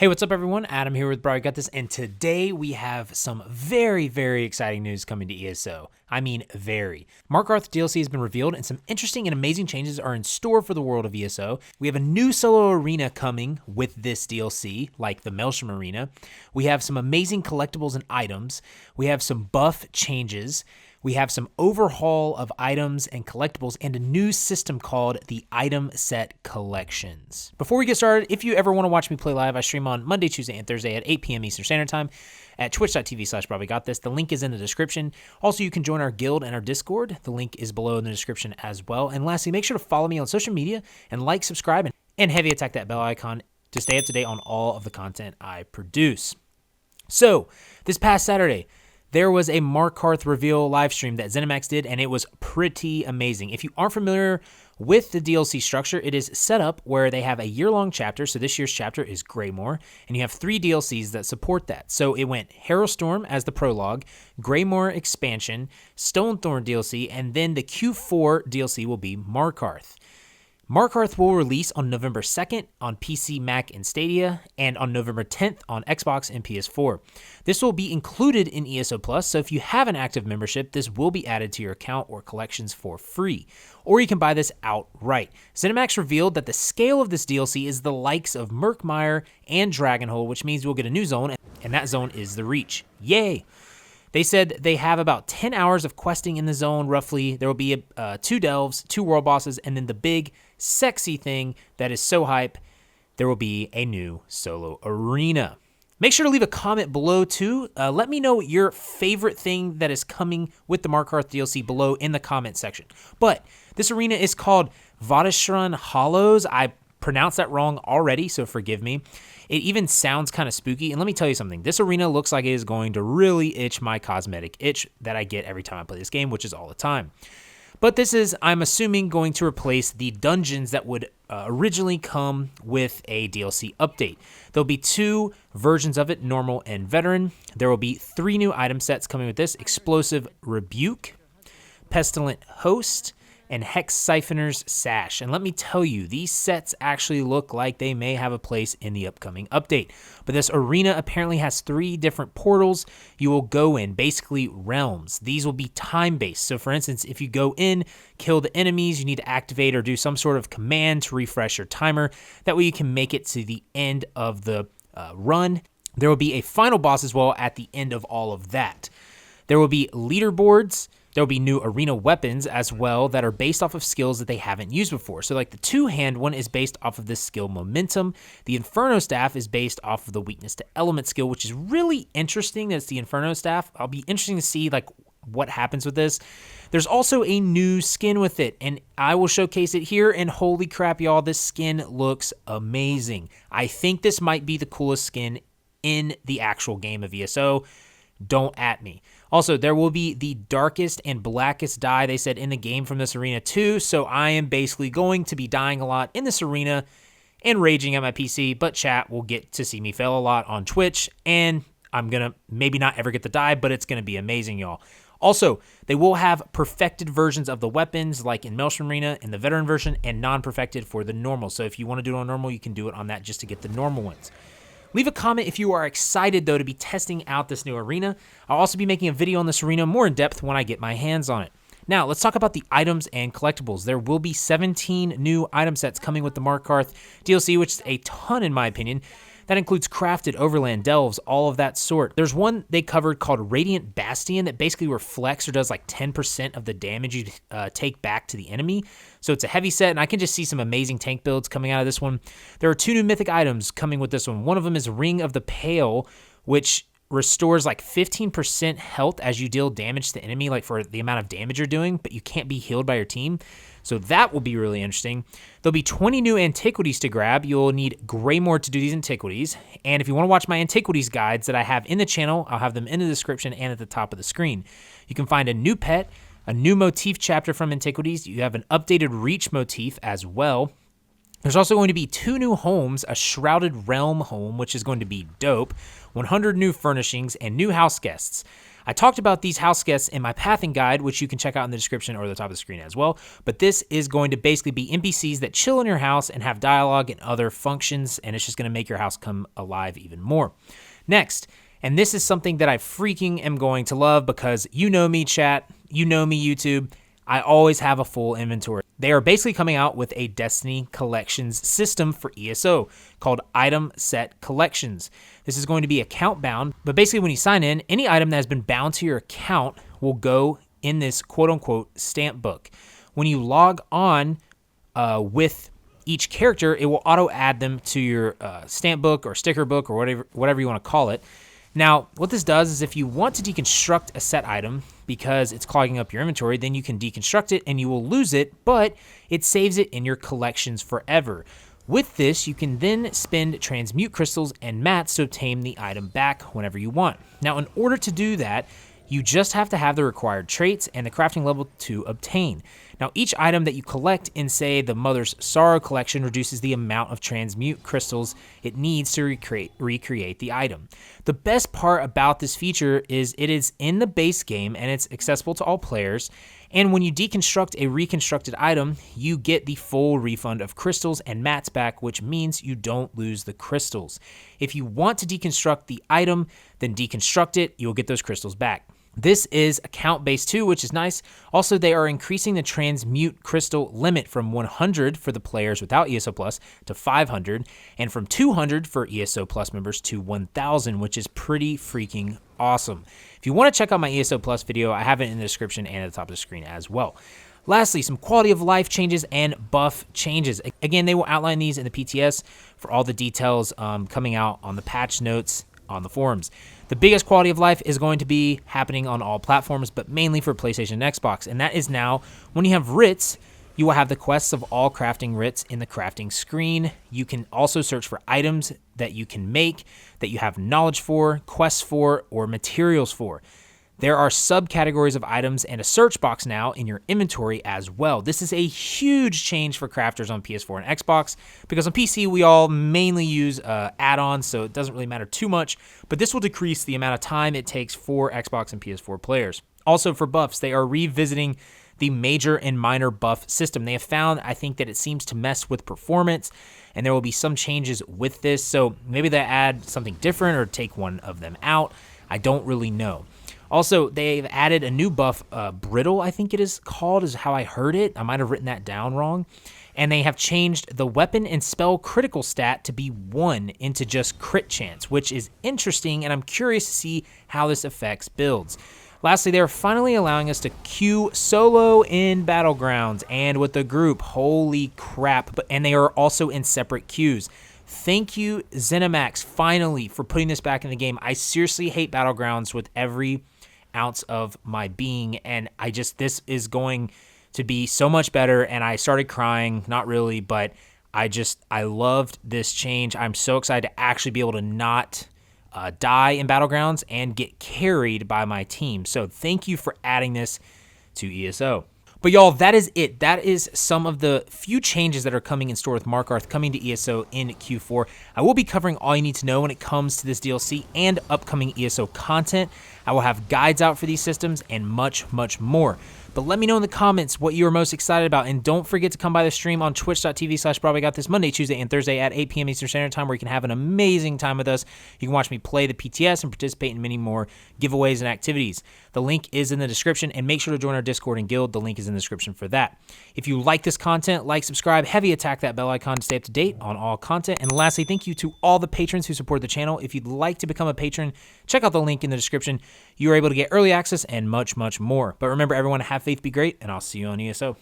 Hey, what's up everyone? Adam here with brahwegotthis, and today we have some very, very exciting news coming to ESO. I mean, very. Markarth DLC has been revealed, and some interesting and amazing changes are in store for the world of ESO. We have a new solo arena coming with this DLC, like the Maelstrom Arena. We have some amazing collectibles and items. We have some buff changes. We have some overhaul of items and collectibles and a new system called the Item Set Collections. Before we get started, if you ever want to watch me play live, I stream on Monday, Tuesday, and Thursday at 8 p.m. Eastern Standard Time at twitch.tv/brahwegotthis. The link is in the description. Also, you can join our guild and our Discord. The link is below in the description as well. And lastly, make sure to follow me on social media and like, subscribe, and heavy attack that bell icon to stay up to date on all of the content I produce. So, this past Saturday, there was a Markarth reveal live stream that ZeniMax did, and it was pretty amazing. If you aren't familiar with the DLC structure, it is set up where they have a year-long chapter. So this year's chapter is Greymore, and you have 3 DLCs that support that. So it went Harrowstorm as the prologue, Greymore expansion, Stonethorn DLC, and then the Q4 DLC will be Markarth. Markarth will release on November 2nd on PC, Mac, and Stadia, and on November 10th on Xbox and PS4. This will be included in ESO Plus, so if you have an active membership, this will be added to your account or collections for free. Or you can buy this outright. ZeniMax revealed that the scale of this DLC is the likes of Murkmire and Dragonhole, which means we'll get a new zone, and that zone is the Reach. Yay! They said they have about 10 hours of questing in the zone, roughly. There will be 2 delves, 2 world bosses, and then the big, sexy thing that is so hype, there will be a new solo arena. Make sure to leave a comment below, too. Let me know your favorite thing that is coming with the Markarth DLC below in the comment section. But this arena is called Vateshran Hollows. I pronounced that wrong already, so forgive me. It even sounds kind of spooky, and let me tell you something. This arena looks like it is going to really itch my cosmetic itch that I get every time I play this game, which is all the time. But this is, I'm assuming, going to replace the dungeons that would originally come with a DLC update. There'll be 2 versions of it, normal and veteran. There will be 3 new item sets coming with this: Explosive Rebuke, Pestilent Host, and Hex Siphoner's Sash. And let me tell you, these sets actually look like they may have a place in the upcoming update. But this arena apparently has 3 different portals you will go in, basically realms. These will be time-based. So for instance, if you go in, kill the enemies, you need to activate or do some sort of command to refresh your timer. That way you can make it to the end of the run. There will be a final boss as well at the end of all of that. There will be leaderboards. There will be new arena weapons as well that are based off of skills that they haven't used before. So like the 2-hand one is based off of this skill Momentum. The Inferno Staff is based off of the Weakness to Element skill, which is really interesting. That's the Inferno Staff. I'll be interesting to see like what happens with this. There's also a new skin with it, and I will showcase it here, and holy crap, y'all, this skin looks amazing. I think this might be the coolest skin in the actual game of ESO. Don't at me. Also, there will be the darkest and blackest dye, they said, in the game from this arena too, so I am basically going to be dying a lot in this arena and raging at my PC, but chat will get to see me fail a lot on Twitch, and I'm going to maybe not ever get the dye, but it's going to be amazing, y'all. Also, they will have perfected versions of the weapons, like in Maelstrom Arena in the veteran version, and non-perfected for the normal. So if you want to do it on normal, you can do it on that just to get the normal ones. Leave a comment if you are excited, though, to be testing out this new arena. I'll also be making a video on this arena more in depth when I get my hands on it. Now, let's talk about the items and collectibles. There will be 17 new item sets coming with the Markarth DLC, which is a ton in my opinion. That includes crafted, overland, delves, all of that sort. There's one they covered called Radiant Bastion that basically reflects or does like 10% of the damage you take back to the enemy. So it's a heavy set, and I can just see some amazing tank builds coming out of this one. There are 2 new mythic items coming with this one. One of them is Ring of the Pale, which restores like 15% health as you deal damage to the enemy, like for the amount of damage you're doing, but you can't be healed by your team. So that will be really interesting. There'll be 20 new antiquities to grab. You'll need Greymore to do these antiquities. And if you want to watch my antiquities guides that I have in the channel, I'll have them in the description and at the top of the screen. You can find a new pet, a new motif chapter from antiquities. You have an updated Reach motif as well. There's also going to be 2 new homes, a Shrouded Realm home, which is going to be dope, 100 new furnishings, and new house guests. I talked about these house guests in my pathing guide, which you can check out in the description or the top of the screen as well. But this is going to basically be NPCs that chill in your house and have dialogue and other functions, and it's just going to make your house come alive even more. Next, and this is something that I freaking am going to love because you know me, chat, you know me, YouTube, I always have a full inventory. They are basically coming out with a Destiny Collections system for ESO called Item Set Collections. This is going to be account bound, but basically when you sign in, any item that has been bound to your account will go in this quote-unquote stamp book. When you log on with each character, it will auto-add them to your stamp book or sticker book or whatever you want to call it. Now, what this does is if you want to deconstruct a set item because it's clogging up your inventory, then you can deconstruct it and you will lose it, but it saves it in your collections forever. With this, you can then spend transmute crystals and mats to obtain the item back whenever you want. Now, in order to do that, you just have to have the required traits and the crafting level to obtain. Now, each item that you collect in, say, the Mother's Sorrow collection reduces the amount of transmute crystals it needs to recreate the item. The best part about this feature is it is in the base game and it's accessible to all players. And when you deconstruct a reconstructed item, you get the full refund of crystals and mats back, which means you don't lose the crystals. If you want to deconstruct the item, then deconstruct it, you'll get those crystals back. This is account-based too, which is nice. Also, they are increasing the transmute crystal limit from 100 for the players without ESO Plus to 500, and from 200 for ESO Plus members to 1,000, which is pretty freaking awesome. If you want to check out my ESO Plus video, I have it in the description and at the top of the screen as well. Lastly, some quality of life changes and buff changes. Again, they will outline these in the PTS for all the details coming out on the patch notes on the forums. The biggest quality of life is going to be happening on all platforms, but mainly for PlayStation and Xbox, and that is now when you have writs, you will have the quests of all crafting writs in the crafting screen. You can also search for items that you can make, that you have knowledge for, quests for, or materials for. There are subcategories of items and a search box now in your inventory as well. This is a huge change for crafters on PS4 and Xbox because on PC we all mainly use add-ons, so it doesn't really matter too much, but this will decrease the amount of time it takes for Xbox and PS4 players. Also for buffs, they are revisiting the major and minor buff system. They have found, I think, that it seems to mess with performance, and there will be some changes with this, so maybe they add something different or take one of them out. I don't really know. Also, they've added a new buff, Brittle, I think it is called, is how I heard it. I might have written that down wrong. And they have changed the weapon and spell critical stat to be 1 into just crit chance, which is interesting, and I'm curious to see how this affects builds. Lastly, they're finally allowing us to queue solo in Battlegrounds and with the group. Holy crap. And they are also in separate queues. Thank you, ZeniMax, finally, for putting this back in the game. I seriously hate Battlegrounds with every ounce of my being, and this is going to be so much better, and I started crying, not really, but I loved this change. I'm so excited to actually be able to not die in Battlegrounds and get carried by my team. So thank you for adding this to ESO. But y'all, that is it. That is some of the few changes that are coming in store with Markarth coming to ESO in Q4. I will be covering all you need to know when it comes to this DLC and upcoming ESO content. I will have guides out for these systems and much, much more. But let me know in the comments what you are most excited about. And don't forget to come by the stream on twitch.tv/brahwegotthis Monday, Tuesday, and Thursday at 8 p.m. Eastern Standard Time, where you can have an amazing time with us. You can watch me play the PTS and participate in many more giveaways and activities. The link is in the description, and make sure to join our Discord and Guild. The link is in the description for that. If you like this content, like, subscribe, heavy attack that bell icon to stay up to date on all content. And lastly, thank you to all the patrons who support the channel. If you'd like to become a patron, check out the link in the description. You are able to get early access and much, much more. But remember, everyone, have faith, be great, and I'll see you on ESO.